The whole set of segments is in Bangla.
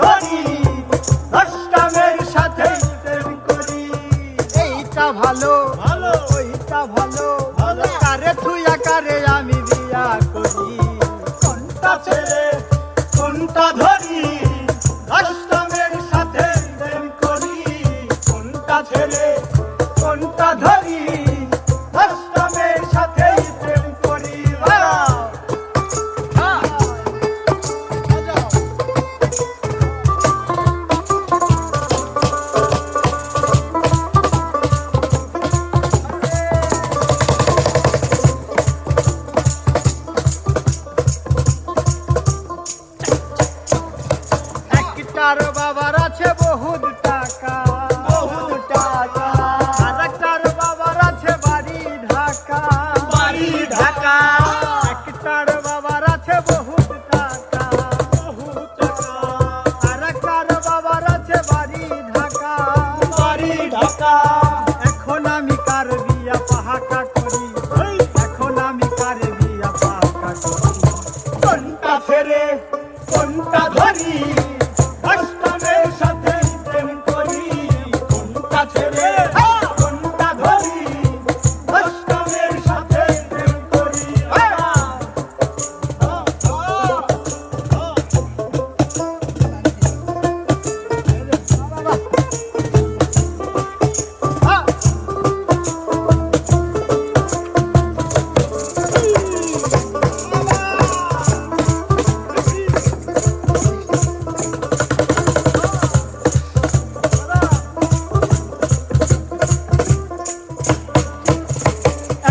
ধরি, দশটা মেয়ের সাথে প্রেম করি। এইটা ভালো ভালো, ওইটা ভালো ভালো। কারে থুইয়া কারে আমি বিয়া করি। কোনটা ছেড়ে কোনটা ধরি, দশটা মেয়ের সাথে প্রেম করি। কোনটা ছেড়ে কোনটা ধরি, দশটা মেয়ের সাথে প্রেম করি। একটার বাবার আছে বহুত টাকা, বহুত টাকা, আরেকটার বাবার আছে বাড়ি ঢাকা। বাড়ি ঢাকা, একটার বাবার আছে বহুত টাকা, বহুত টাকা, আরেকটার বাবার আছে বাড়ি ঢাকা। বাড়ি ঢাকা। এখন আমি কার বিয়া পাহাকা করি, এখন আমি কার বিয়া পাহাকা করি। কোনটা ছেড়ে কোনটা ধরি, দশটা মেয়ের সাথে প্রেম করি। কোনটা ছেড়ে কোনটা ধরি, দশটা মেয়ের সাথে প্রেম করি।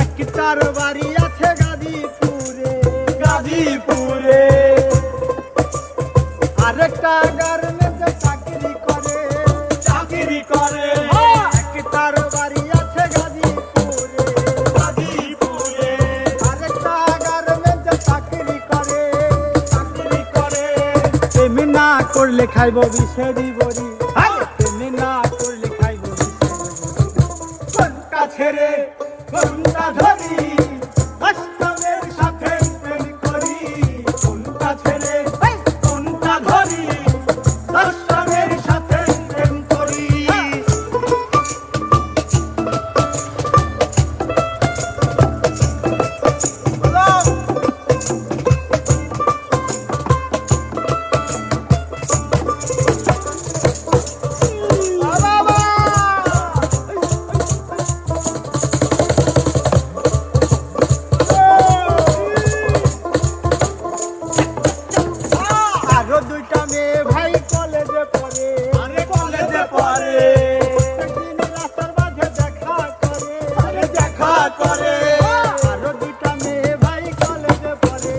একটার বাড়ি আছে গাজীপুরে, গাজীপুরে, আরেকটা গার্মেন্টে চাকরি করে। চাকরি করে। একটার বাড়ি আছে গাজীপুরে, গাজীপুরে, আরেকটা গার্মেন্টে চাকরি করে। চাকরি করে। প্রেম না করলে খাইব বিষেরি বড়ি, প্রেম না করলে খাইব বিষেরি বড়ি। কোনটা ছেড়ে কোনটা ধরি, দশটা মেয়ের সাথে প্রেম করি। কোনটা ছেড়ে কোনটা ধরি, দশটা মেয়ের সাথে প্রেম করি। আরো দুইটা মেয়ে ভাই কলেজে পড়ে, আরে কলেজে পড়ে, প্রত্যেকদিন রাস্তার মাঝে দেখা করে। আরে দেখা করে। আরো দুইটা মেয়ে ভাই কলেজে পড়ে,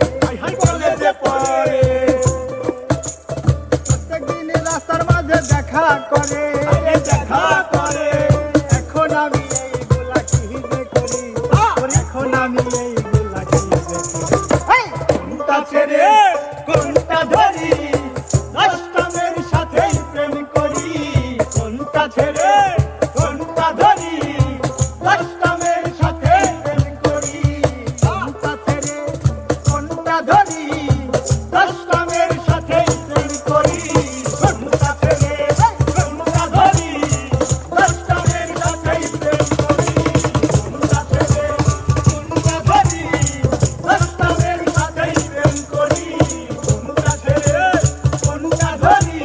কলেজে পড়ে, প্রত্যেকদিন রাস্তার মাঝে দেখা করে। আরে দেখা করে। এখন আমি এইগুলা কি যে করি, এখন আমি এইগুলা কি যে করি। কোনটা ছেড়ে কোনটা ধরি, দশটা মেয়ের সাথে প্রেম করি। কোনটা ছেড়ে কোনটা ধরি, দশটা মেয়ের সাথে প্রেম করি। কোনটা ছেড়ে কোনটা ধরি, দশটা মেয়ের সাথে প্রেম করি। কোনটা ছেড়ে কোনটা ধরি, দশটা মেয়ের সাথে প্রেম করি। কোনটা ছেড়ে কোনটা ধরি, দশটা মেয়ের সাথে প্রেম করি। কোনটা ছেড়ে কোনটা ধরি,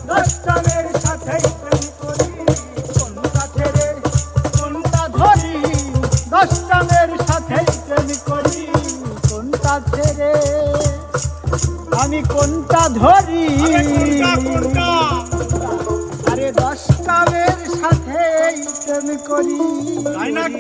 দশটা মেয়ের সাথে প্রেম করি। কোনটা ছেড়ে কোনটা ধরি, দশটা মেয়ের সাথে প্রেম করি। কোনটা ছেড়ে আমি কোনটা ধরি, কোনটা আরে 10টা মেয়ের সাথে প্রেম করি। তাই না?